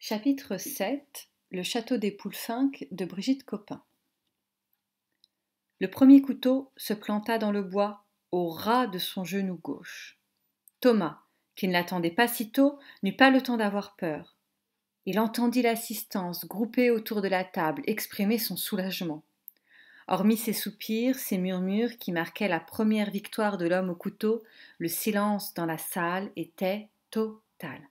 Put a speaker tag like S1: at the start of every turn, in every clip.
S1: Chapitre 7. Le château des Poulfinques de Brigitte Copin. Le premier couteau se planta dans le bois, au ras de son genou gauche. Thomas, qui ne l'attendait pas si tôt, n'eut pas le temps d'avoir peur. Il entendit l'assistance, groupée autour de la table, exprimer son soulagement. Hormis ses soupirs, ses murmures qui marquaient la première victoire de l'homme au couteau, le silence dans la salle était total.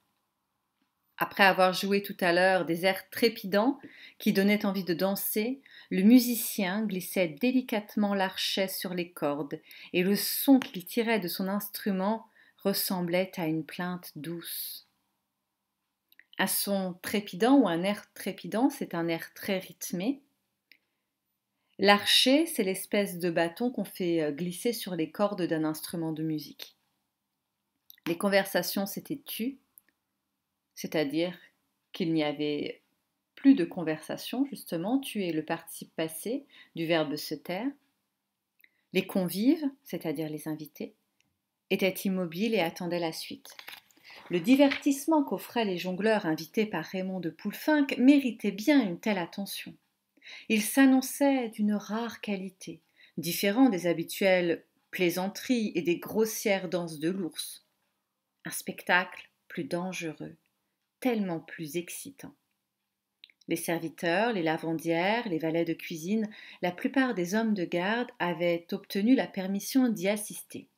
S1: Après avoir joué tout à l'heure des airs trépidants qui donnaient envie de danser, le musicien glissait délicatement l'archet sur les cordes, et le son qu'il tirait de son instrument ressemblait à une plainte douce. Un son trépidant ou un air trépidant, c'est un air très rythmé. L'archet, c'est l'espèce de bâton qu'on fait glisser sur les cordes d'un instrument de musique. Les conversations s'étaient tues, c'est-à-dire qu'il n'y avait plus de conversation, justement, tu es le participe passé du verbe se taire. Les convives, c'est-à-dire les invités, étaient immobiles et attendaient la suite. Le divertissement qu'offraient les jongleurs invités par Raymond de Poulfinques méritait bien une telle attention. Il s'annonçait d'une rare qualité, différent des habituelles plaisanteries et des grossières danses de l'ours. Un spectacle plus dangereux, tellement plus excitant. Les serviteurs, les lavandières, les valets de cuisine, la plupart des hommes de garde avaient obtenu la permission d'y assister.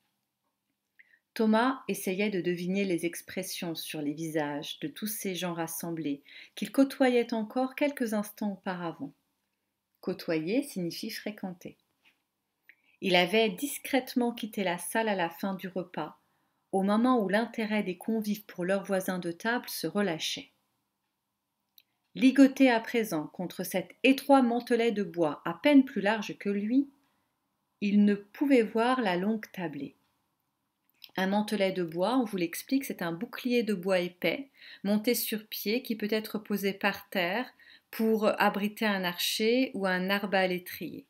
S1: Thomas essayait de deviner les expressions sur les visages de tous ces gens rassemblés, qu'il côtoyait encore quelques instants auparavant. Côtoyer signifie fréquenter. Il avait discrètement quitté la salle à la fin du repas, au moment où l'intérêt des convives pour leurs voisins de table se relâchait. Ligoté à présent contre cet étroit mantelet de bois à peine plus large que lui, il ne pouvait voir la longue tablée. Un mantelet de bois, on vous l'explique, c'est un bouclier de bois épais, monté sur pied, qui peut être posé par terre pour abriter un archer ou un arbalétrier.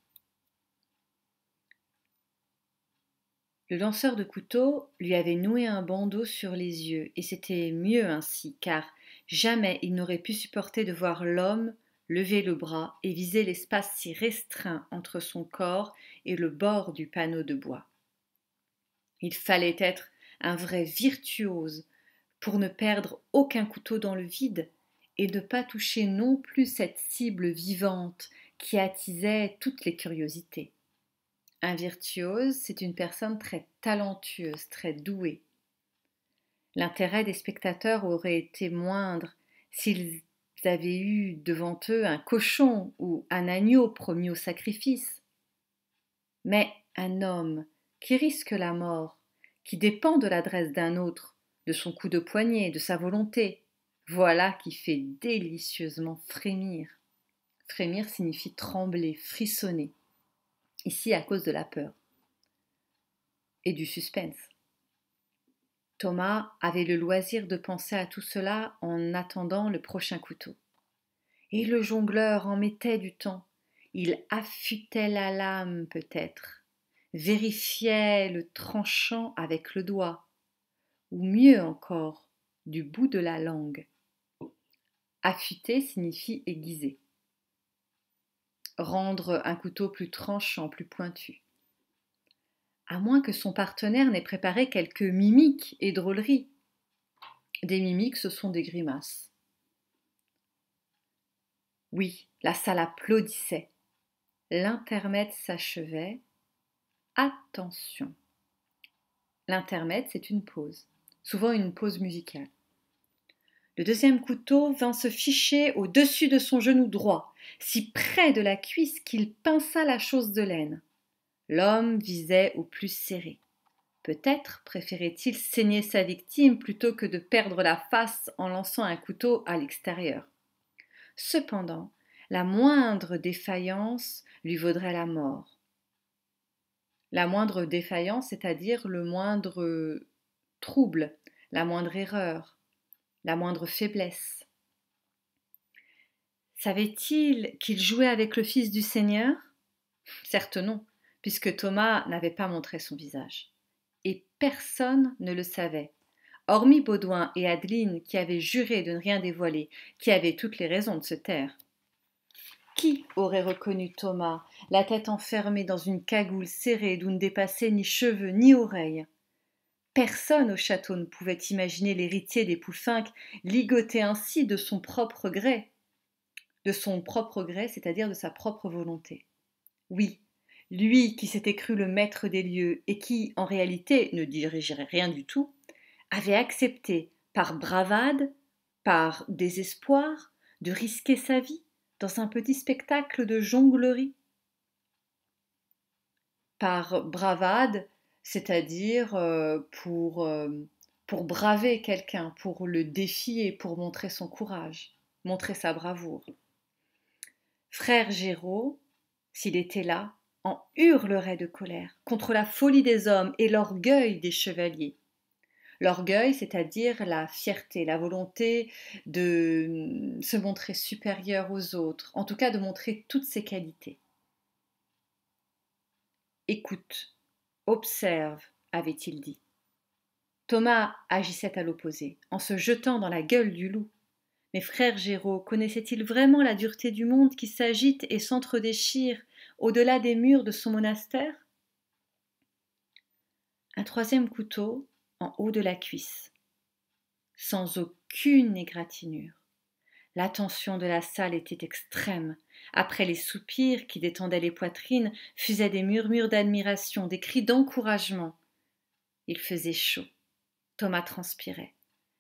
S1: Le lanceur de couteau lui avait noué un bandeau sur les yeux, et c'était mieux ainsi, car jamais il n'aurait pu supporter de voir l'homme lever le bras et viser l'espace si restreint entre son corps et le bord du panneau de bois. Il fallait être un vrai virtuose pour ne perdre aucun couteau dans le vide et ne pas toucher non plus cette cible vivante qui attisait toutes les curiosités. Un virtuose, c'est une personne très talentueuse, très douée. L'intérêt des spectateurs aurait été moindre s'ils avaient eu devant eux un cochon ou un agneau promis au sacrifice. Mais un homme qui risque la mort, qui dépend de l'adresse d'un autre, de son coup de poignet, de sa volonté, voilà qui fait délicieusement frémir. Frémir signifie trembler, frissonner, ici à cause de la peur et du suspense. Thomas avait le loisir de penser à tout cela en attendant le prochain couteau. Et le jongleur en mettait du temps. Il affûtait la lame peut-être, vérifiait le tranchant avec le doigt, ou mieux encore, du bout de la langue. Affûter signifie aiguiser. Rendre un couteau plus tranchant, plus pointu. À moins que son partenaire n'ait préparé quelques mimiques et drôleries. Des mimiques, ce sont des grimaces. Oui, la salle applaudissait. L'intermède s'achevait. Attention. L'intermède, c'est une pause, souvent une pause musicale. Le deuxième couteau vint se ficher au-dessus de son genou droit, si près de la cuisse qu'il pinça la chose de laine. L'homme visait au plus serré. Peut-être préférait-il saigner sa victime plutôt que de perdre la face en lançant un couteau à l'extérieur. Cependant, la moindre défaillance lui vaudrait la mort. La moindre défaillance, c'est-à-dire le moindre trouble, la moindre erreur, la moindre faiblesse. Savait-il qu'il jouait avec le Fils du Seigneur ? Certes non, puisque Thomas n'avait pas montré son visage. Et personne ne le savait, hormis Baudouin et Adeline qui avaient juré de ne rien dévoiler, qui avaient toutes les raisons de se taire. Qui aurait reconnu Thomas, la tête enfermée dans une cagoule serrée d'où ne dépassaient ni cheveux ni oreilles? Personne au château ne pouvait imaginer l'héritier des Poussinques ligoté ainsi de son propre gré. De son propre gré, c'est-à-dire de sa propre volonté. Oui, lui qui s'était cru le maître des lieux et qui, en réalité, ne dirigeait rien du tout, avait accepté, par bravade, par désespoir, de risquer sa vie dans un petit spectacle de jonglerie. Par bravade, c'est-à-dire pour braver quelqu'un, pour le défier, pour montrer son courage, montrer sa bravoure. Frère Géraud, s'il était là, en hurlerait de colère contre la folie des hommes et l'orgueil des chevaliers. L'orgueil, c'est-à-dire la fierté, la volonté de se montrer supérieur aux autres, en tout cas de montrer toutes ses qualités. Écoute, observe, avait-il dit. Thomas agissait à l'opposé, en se jetant dans la gueule du loup. Mais frère Géraud connaissait-il vraiment la dureté du monde qui s'agite et s'entre-déchire au-delà des murs de son monastère? Un troisième couteau en haut de la cuisse, sans aucune égratignure. La tension de la salle était extrême. Après les soupirs qui détendaient les poitrines, fusaient des murmures d'admiration, des cris d'encouragement. Il faisait chaud. Thomas transpirait.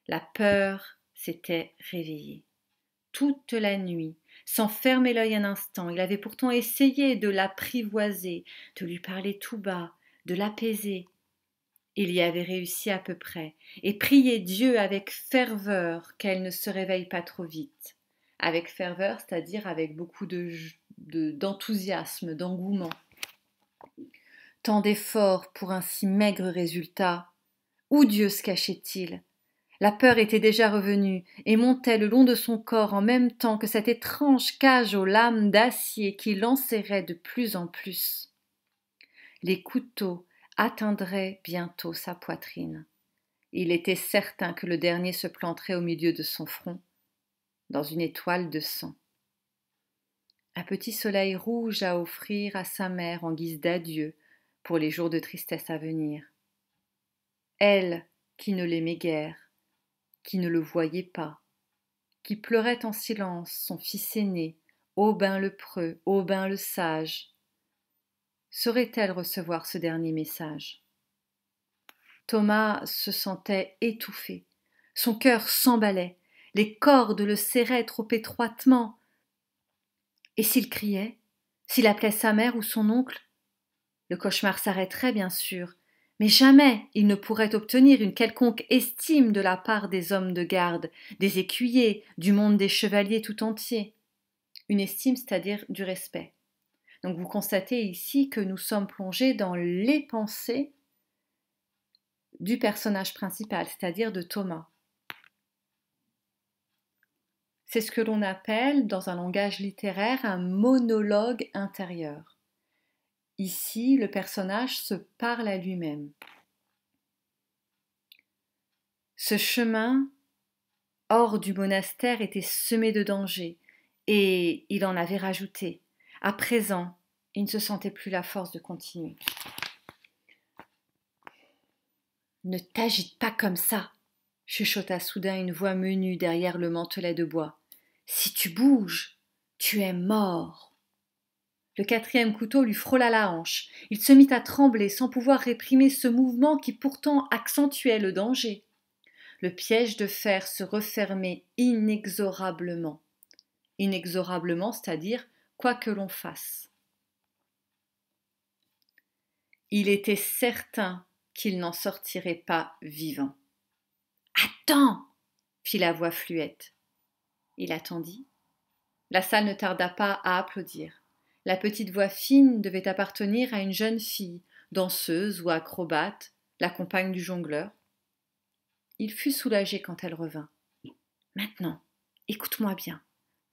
S1: La peur s'était réveillée. Toute la nuit, sans fermer l'œil un instant, il avait pourtant essayé de l'apprivoiser, de lui parler tout bas, de l'apaiser. Il y avait réussi à peu près, et priait Dieu avec ferveur qu'elle ne se réveille pas trop vite. Avec ferveur, c'est-à-dire avec beaucoup d'enthousiasme, d'engouement. Tant d'efforts pour un si maigre résultat. Où Dieu se cachait-il? La peur était déjà revenue et montait le long de son corps en même temps que cette étrange cage aux lames d'acier qui l'enserrait de plus en plus. Les couteaux atteindraient bientôt sa poitrine. Il était certain que le dernier se planterait au milieu de son front, dans une étoile de sang. Un petit soleil rouge à offrir à sa mère en guise d'adieu pour les jours de tristesse à venir. Elle, qui ne l'aimait guère, qui ne le voyait pas, qui pleurait en silence son fils aîné, Aubin le preux, Aubin le sage. Saurait-elle recevoir ce dernier message? Thomas se sentait étouffé, son cœur s'emballait, les cordes le serraient trop étroitement. Et s'il criait, s'il appelait sa mère ou son oncle? Le cauchemar s'arrêterait bien sûr, mais jamais il ne pourrait obtenir une quelconque estime de la part des hommes de garde, des écuyers, du monde des chevaliers tout entier. Une estime, c'est-à-dire du respect. Donc vous constatez ici que nous sommes plongés dans les pensées du personnage principal, c'est-à-dire de Thomas. C'est ce que l'on appelle, dans un langage littéraire, un monologue intérieur. Ici, le personnage se parle à lui-même. Ce chemin, hors du monastère, était semé de dangers, et il en avait rajouté. À présent, il ne se sentait plus la force de continuer. « Ne t'agite pas comme ça !» chuchota soudain une voix menue derrière le mantelet de bois. « Si tu bouges, tu es mort !» Le quatrième couteau lui frôla la hanche. Il se mit à trembler sans pouvoir réprimer ce mouvement qui pourtant accentuait le danger. Le piège de fer se refermait inexorablement. Inexorablement, c'est-à-dire quoi que l'on fasse. Il était certain qu'il n'en sortirait pas vivant. « Attends !» fit la voix fluette. Il attendit. La salle ne tarda pas à applaudir. La petite voix fine devait appartenir à une jeune fille, danseuse ou acrobate, la compagne du jongleur. Il fut soulagé quand elle revint. « Maintenant, écoute-moi bien,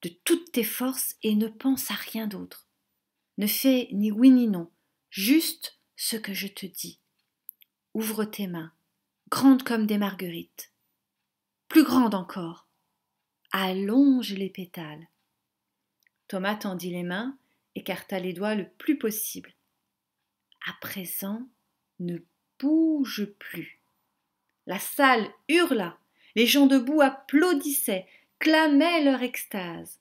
S1: de toutes tes forces et ne pense à rien d'autre. Ne fais ni oui ni non, juste ce que je te dis. Ouvre tes mains, grandes comme des marguerites, plus grandes encore. Allonge les pétales. Thomas tendit les mains, écarta les doigts le plus possible. À présent, ne bouge plus. La salle hurla. Les gens debout applaudissaient, clamaient leur extase.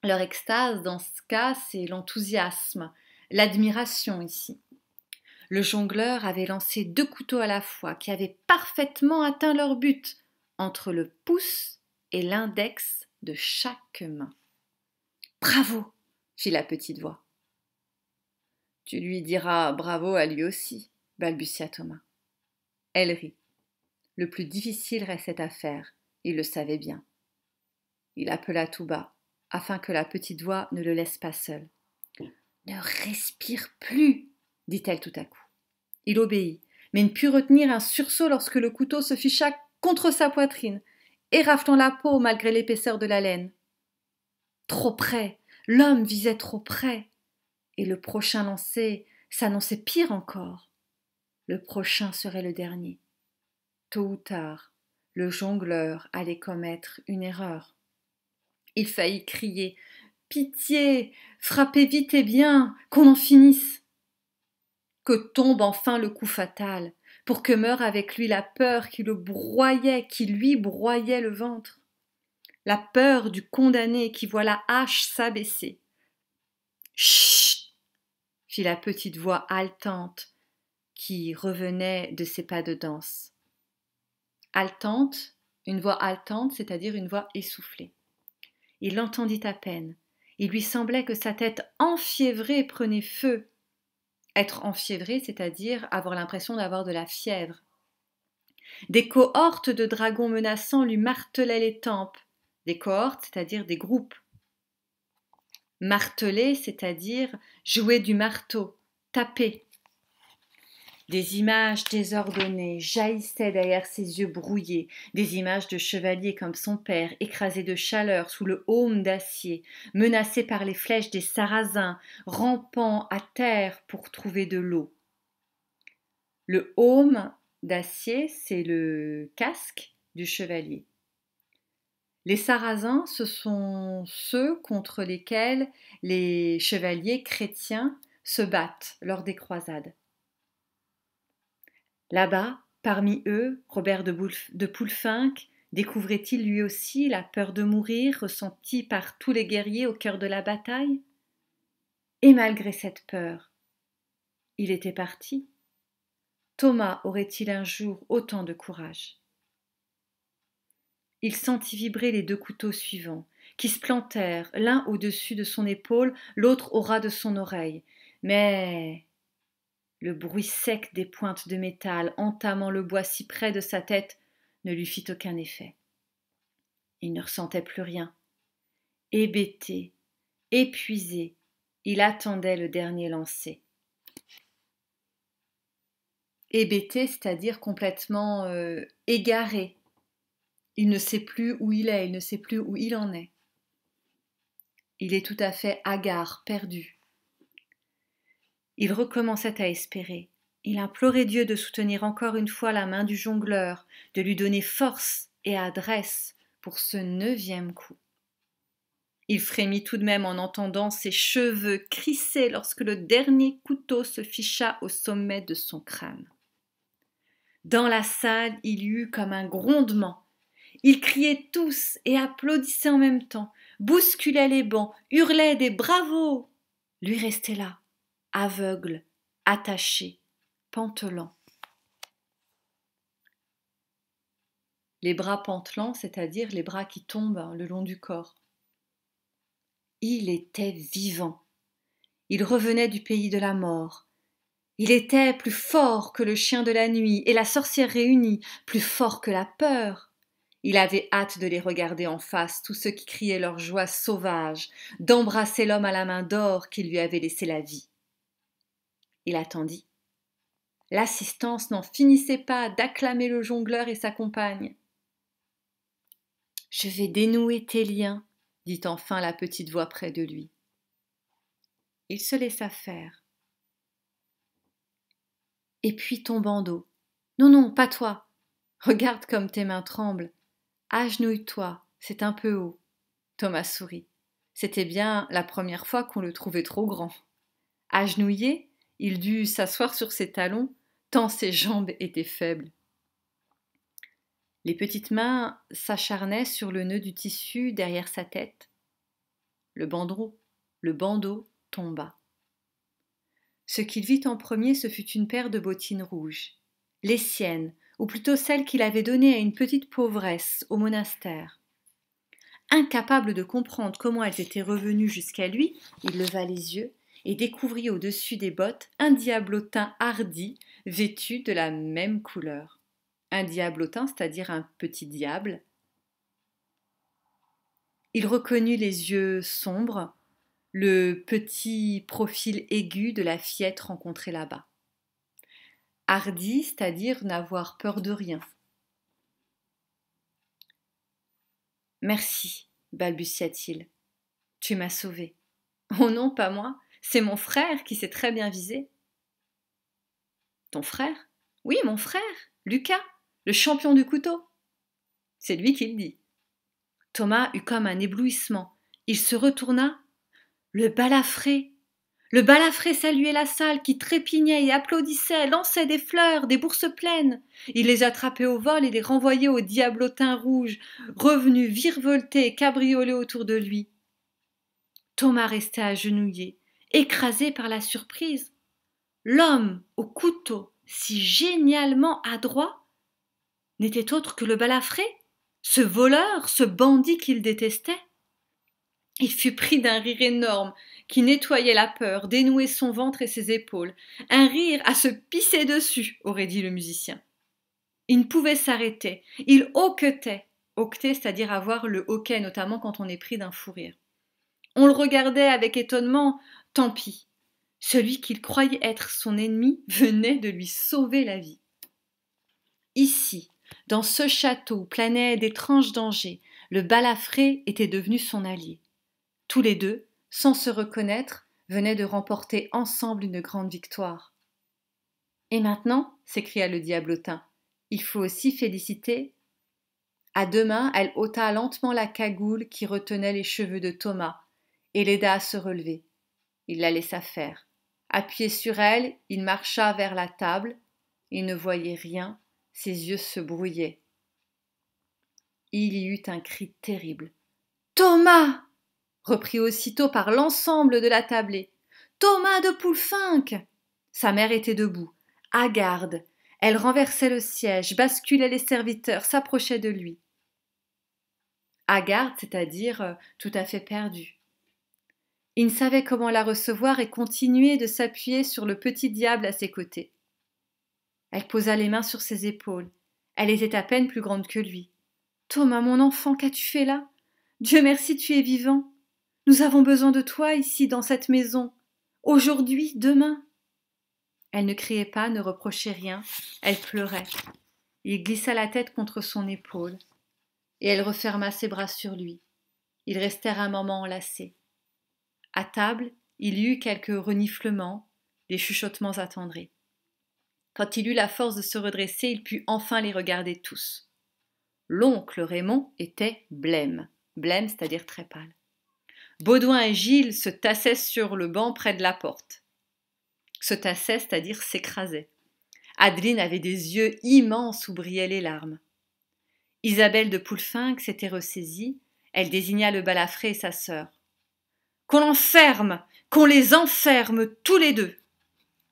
S1: Leur extase, dans ce cas, c'est l'enthousiasme, l'admiration ici. Le jongleur avait lancé 2 couteaux à la fois, qui avaient parfaitement atteint leur but, entre le pouce et l'index de chaque main. « Bravo !» fit la petite voix. « Tu lui diras bravo à lui aussi » balbutia Thomas. Elle rit. Le plus difficile restait à faire, il le savait bien. Il appela tout bas, afin que la petite voix ne le laisse pas seul. « Ne respire plus !» dit-elle tout à coup. Il obéit, mais ne put retenir un sursaut lorsque le couteau se ficha contre sa poitrine, éraflant la peau malgré l'épaisseur de la laine. Trop près, l'homme visait trop près, et le prochain lancé s'annonçait pire encore. Le prochain serait le dernier. Tôt ou tard, le jongleur allait commettre une erreur. Il faillit crier « Pitié, frappez vite et bien, qu'on en finisse !» Que tombe enfin le coup fatal, pour que meure avec lui la peur qui le broyait, qui lui broyait le ventre. La peur du condamné qui voit la hache s'abaisser. « Chut !» fit la petite voix haletante qui revenait de ses pas de danse. Haletante, une voix haletante, c'est-à-dire une voix essoufflée. Il l'entendit à peine. Il lui semblait que sa tête enfiévrée prenait feu. Être enfiévré, c'est-à-dire avoir l'impression d'avoir de la fièvre. Des cohortes de dragons menaçants lui martelaient les tempes. Des cohortes, c'est-à-dire des groupes. Marteler, c'est-à-dire jouer du marteau, taper. Des images désordonnées jaillissaient derrière ses yeux brouillés, des images de chevaliers comme son père, écrasés de chaleur sous le aume d'acier, menacés par les flèches des Sarrasins, rampant à terre pour trouver de l'eau. Le aume d'acier, c'est le casque du chevalier. Les Sarrasins, ce sont ceux contre lesquels les chevaliers chrétiens se battent lors des croisades. Là-bas, parmi eux, Robert de Poulfinck découvrait-il lui aussi la peur de mourir ressentie par tous les guerriers au cœur de la bataille? Et malgré cette peur, il était parti. Thomas aurait-il un jour autant de courage? Il sentit vibrer les 2 couteaux suivants, qui se plantèrent, l'un au-dessus de son épaule, l'autre au ras de son oreille. Mais le bruit sec des pointes de métal entamant le bois si près de sa tête ne lui fit aucun effet. Il ne ressentait plus rien. Hébété, épuisé, il attendait le dernier lancer. Hébété, c'est-à-dire complètement égaré. Il ne sait plus où il est, il ne sait plus où il en est. Il est tout à fait hagard, perdu. Il recommençait à espérer. Il implorait Dieu de soutenir encore une fois la main du jongleur, de lui donner force et adresse pour ce 9e coup. Il frémit tout de même en entendant ses cheveux crisser lorsque le dernier couteau se ficha au sommet de son crâne. Dans la salle, il y eut comme un grondement. Ils criaient tous et applaudissaient en même temps, bousculaient les bancs, hurlaient des bravos. Lui restait là, aveugle, attaché, pantelant. Les bras pantelants, c'est-à-dire les bras qui tombent le long du corps. Il était vivant. Il revenait du pays de la mort. Il était plus fort que le chien de la nuit et la sorcière réunie, plus fort que la peur. Il avait hâte de les regarder en face, tous ceux qui criaient leur joie sauvage, d'embrasser l'homme à la main d'or qui lui avait laissé la vie. Il attendit. L'assistance n'en finissait pas d'acclamer le jongleur et sa compagne. « Je vais dénouer tes liens, » dit enfin la petite voix près de lui. Il se laissa faire. Et puis ton bandeau. Non, non, pas toi. Regarde comme tes mains tremblent. Agenouille-toi, c'est un peu haut. Thomas sourit. C'était bien la première fois qu'on le trouvait trop grand. Agenouillé, il dut s'asseoir sur ses talons, tant ses jambes étaient faibles. Les petites mains s'acharnaient sur le nœud du tissu derrière sa tête. Le bandeau tomba. Ce qu'il vit en premier, ce fut une paire de bottines rouges. Les siennes, ou plutôt celles qu'il avait données à une petite pauvresse au monastère. Incapable de comprendre comment elles étaient revenues jusqu'à lui, il leva les yeux et découvrit au-dessus des bottes un diablotin hardi, vêtu de la même couleur. Un diablotin, c'est-à-dire un petit diable. Il reconnut les yeux sombres, le petit profil aigu de la fillette rencontrée là-bas. Hardi, c'est-à-dire n'avoir peur de rien. Merci, balbutia-t-il. Tu m'as sauvé. Oh non, pas moi. C'est mon frère qui s'est très bien visé. Ton frère? Oui, mon frère, Lucas, le champion du couteau. C'est lui qui le dit. Thomas eut comme un éblouissement. Il se retourna. Le balafré! Le balafré saluait la salle qui trépignait et applaudissait, lançait des fleurs, des bourses pleines. Il les attrapait au vol et les renvoyait au diablotin rouge, revenu virevolter et cabrioler autour de lui. Thomas restait agenouillé, écrasé par la surprise. L'homme au couteau, si génialement adroit, n'était autre que le balafré, ce voleur, ce bandit qu'il détestait. Il fut pris d'un rire énorme qui nettoyait la peur, dénouait son ventre et ses épaules. Un rire à se pisser dessus, aurait dit le musicien. Il ne pouvait s'arrêter. Il hoquetait. Hoqueter, c'est-à-dire avoir le hoquet, notamment quand on est pris d'un fou rire. On le regardait avec étonnement. Tant pis. Celui qu'il croyait être son ennemi venait de lui sauver la vie. Ici, dans ce château où planaient d'étranges dangers, le balafré était devenu son allié. Tous les deux, sans se reconnaître, venaient de remporter ensemble une grande victoire. Et maintenant, s'écria le diablotin, il faut aussi féliciter. À deux mains, elle ôta lentement la cagoule qui retenait les cheveux de Thomas et l'aida à se relever. Il la laissa faire. Appuyé sur elle, il marcha vers la table. Il ne voyait rien, ses yeux se brouillaient. Il y eut un cri terrible. Thomas! Repris aussitôt par l'ensemble de la tablée. Thomas de Poulfinck! Sa mère était debout, hagarde. Elle renversait le siège, basculait les serviteurs, s'approchait de lui. Hagarde, c'est-à-dire tout à fait perdue. Il ne savait comment la recevoir et continuait de s'appuyer sur le petit diable à ses côtés. Elle posa les mains sur ses épaules. Elle était à peine plus grande que lui. Thomas, mon enfant, qu'as-tu fait là? Dieu merci, tu es vivant. Nous avons besoin de toi ici, dans cette maison. Aujourd'hui, demain. Elle ne criait pas, ne reprochait rien. Elle pleurait. Il glissa la tête contre son épaule, et elle referma ses bras sur lui. Ils restèrent un moment enlacés. À table, il y eut quelques reniflements, des chuchotements attendris. Quand il eut la force de se redresser, il put enfin les regarder tous. L'oncle Raymond était blême. Blême, c'est-à-dire très pâle. Baudouin et Gilles se tassaient sur le banc près de la porte. Se tassaient, c'est-à-dire s'écrasaient. Adeline avait des yeux immenses où brillaient les larmes. Isabelle de Poulfinck s'était ressaisie. Elle désigna le balafré et sa sœur. Qu'on l'enferme, qu'on les enferme tous les deux.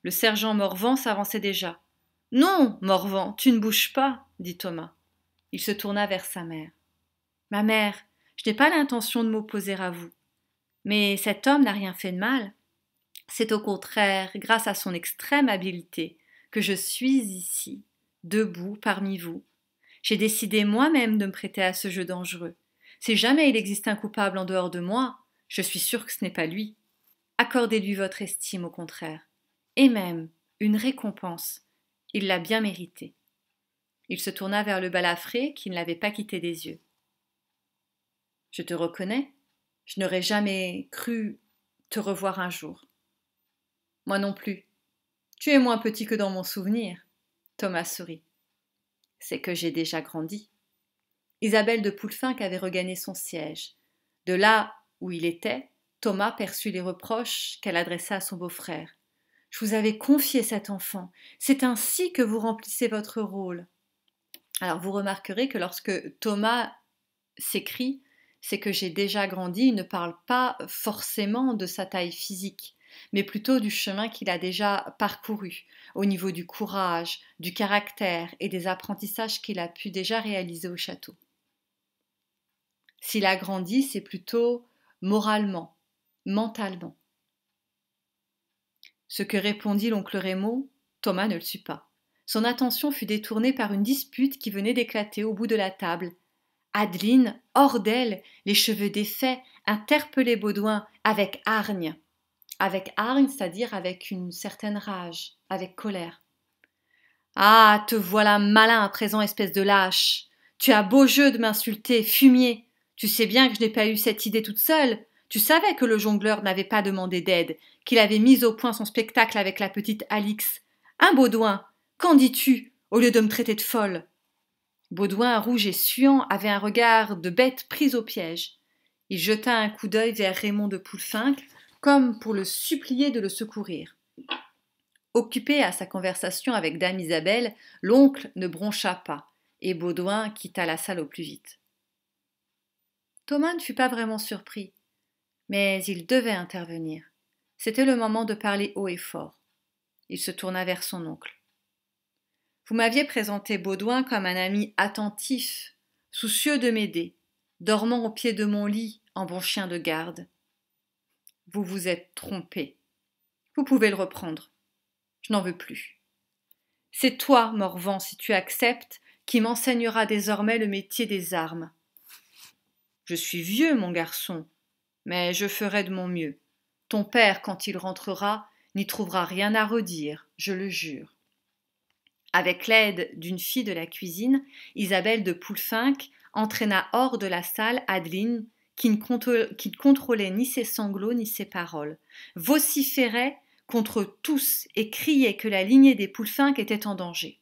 S1: Le sergent Morvan s'avançait déjà. Non, Morvan, tu ne bouges pas, dit Thomas. Il se tourna vers sa mère. Ma mère, je n'ai pas l'intention de m'opposer à vous. Mais cet homme n'a rien fait de mal. C'est au contraire grâce à son extrême habileté que je suis ici, debout parmi vous. J'ai décidé moi-même de me prêter à ce jeu dangereux. Si jamais il existe un coupable en dehors de moi, je suis sûre que ce n'est pas lui. Accordez-lui votre estime au contraire. Et même une récompense. Il l'a bien mérité. Il se tourna vers le balafré qui ne l'avait pas quitté des yeux. Je te reconnais. Je n'aurais jamais cru te revoir un jour. Moi non plus. Tu es moins petit que dans mon souvenir. Thomas sourit. c'est que j'ai déjà grandi. Isabelle de Poulfinck avait regagné son siège. De là où il était, Thomas perçut les reproches qu'elle adressa à son beau-frère. « Je vous avais confié cet enfant. C'est ainsi que vous remplissez votre rôle. » Alors vous remarquerez que lorsque Thomas s'écrit « c'est que j'ai déjà grandi », il ne parle pas forcément de sa taille physique, mais plutôt du chemin qu'il a déjà parcouru, au niveau du courage, du caractère et des apprentissages qu'il a pu déjà réaliser au château. S'il a grandi, c'est plutôt moralement, mentalement. Ce que répondit l'oncle Raymond, Thomas ne le sut pas. Son attention fut détournée par une dispute qui venait d'éclater au bout de la table. Adeline, hors d'elle, les cheveux défaits, interpellait Baudouin avec hargne. Avec hargne, c'est-à-dire avec une certaine rage, avec colère. « Ah, te voilà malin à présent, espèce de lâche. Tu as beau jeu de m'insulter, fumier. Tu sais bien que je n'ai pas eu cette idée toute seule. Tu savais que le jongleur n'avait pas demandé d'aide, qu'il avait mis au point son spectacle avec la petite Alix. Hein, Baudouin, qu'en dis-tu, au lieu de me traiter de folle ?» Baudouin, rouge et suant, avait un regard de bête prise au piège. Il jeta un coup d'œil vers Raymond de Poulfinck, comme pour le supplier de le secourir. Occupé à sa conversation avec dame Isabelle, l'oncle ne broncha pas, et Baudouin quitta la salle au plus vite. Thomas ne fut pas vraiment surpris, mais il devait intervenir. C'était le moment de parler haut et fort. Il se tourna vers son oncle. « Vous m'aviez présenté Baudouin comme un ami attentif, soucieux de m'aider, dormant au pied de mon lit en bon chien de garde. Vous vous êtes trompé. Vous pouvez le reprendre. Je n'en veux plus. C'est toi, Morvan, si tu acceptes, qui m'enseignera désormais le métier des armes. Je suis vieux, mon garçon, mais je ferai de mon mieux. Ton père, quand il rentrera, n'y trouvera rien à redire, je le jure. » Avec l'aide d'une fille de la cuisine, Isabelle de Poulfinck entraîna hors de la salle Adeline, qui ne contrôlait ni ses sanglots ni ses paroles, vociférait contre tous et criait que la lignée des Poulfinck était en danger.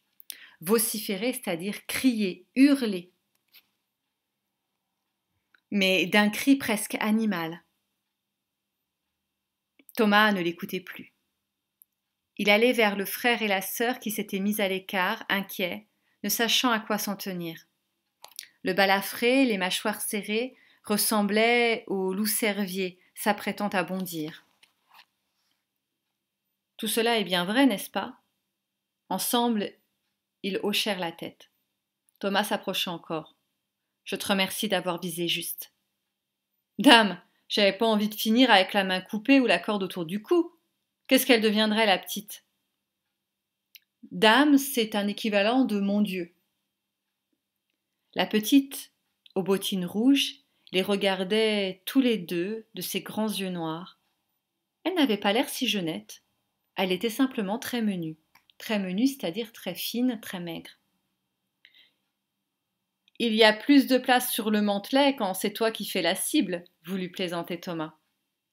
S1: Vociférer, c'est-à-dire crier, hurler, mais d'un cri presque animal. Thomas ne l'écoutait plus. Il allait vers le frère et la sœur qui s'étaient mis à l'écart, inquiets, ne sachant à quoi s'en tenir. Le balafré, les mâchoires serrées, ressemblait au loup-cervier s'apprêtant à bondir. Tout cela est bien vrai, n'est-ce pas ? Ensemble, ils hochèrent la tête. Thomas s'approcha encore. « Je te remercie d'avoir visé juste. »« Dame, j'avais pas envie de finir avec la main coupée ou la corde autour du cou. Qu'est-ce qu'elle deviendrait, la petite ?»« Dame, c'est un équivalent de mon Dieu. » La petite, aux bottines rouges, les regardait tous les deux de ses grands yeux noirs. Elle n'avait pas l'air si jeunette. Elle était simplement très menue. Très menue, c'est-à-dire très fine, très maigre. « Il y a plus de place sur le mantelet quand c'est toi qui fais la cible, » voulut plaisanter Thomas.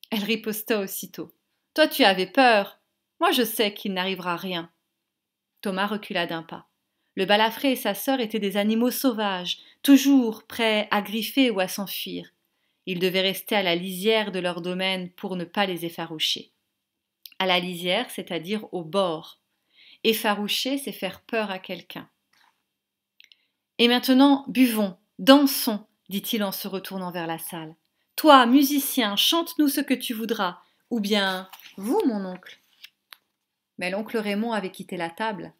S1: Elle riposta aussitôt. « Toi, tu avais peur. Moi, je sais qu'il n'arrivera rien. » Thomas recula d'un pas. Le balafré et sa sœur étaient des animaux sauvages, toujours prêts à griffer ou à s'enfuir. Ils devaient rester à la lisière de leur domaine pour ne pas les effaroucher. À la lisière, c'est-à-dire au bord. Effaroucher, c'est faire peur à quelqu'un. « Et maintenant, buvons, dansons, » dit-il en se retournant vers la salle. « Toi, musicien, chante-nous ce que tu voudras, ou bien vous, mon oncle. » Mais l'oncle Raymond avait quitté la table.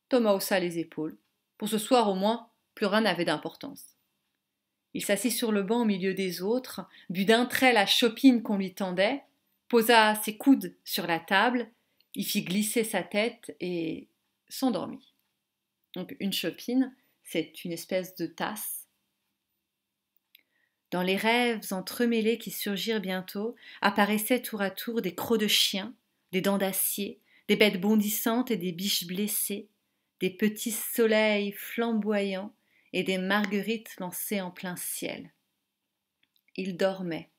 S1: Thomas haussa les épaules. Pour ce soir au moins, plus rien n'avait d'importance. Il s'assit sur le banc au milieu des autres, but d'un trait la chopine qu'on lui tendait, posa ses coudes sur la table, y fit glisser sa tête et s'endormit. Donc une chopine, c'est une espèce de tasse. Dans les rêves entremêlés qui surgirent bientôt, apparaissaient tour à tour des crocs de chiens, des dents d'acier, des bêtes bondissantes et des biches blessées, des petits soleils flamboyants et des marguerites lancées en plein ciel. Il dormait,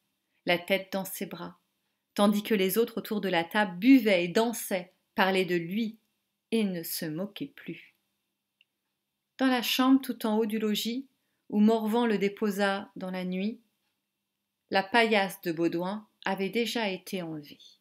S1: la tête dans ses bras, tandis que les autres autour de la table buvaient et dansaient, parlaient de lui et ne se moquaient plus. Dans la chambre tout en haut du logis, où Morvan le déposa dans la nuit, la paillasse de Baudouin avait déjà été enlevée.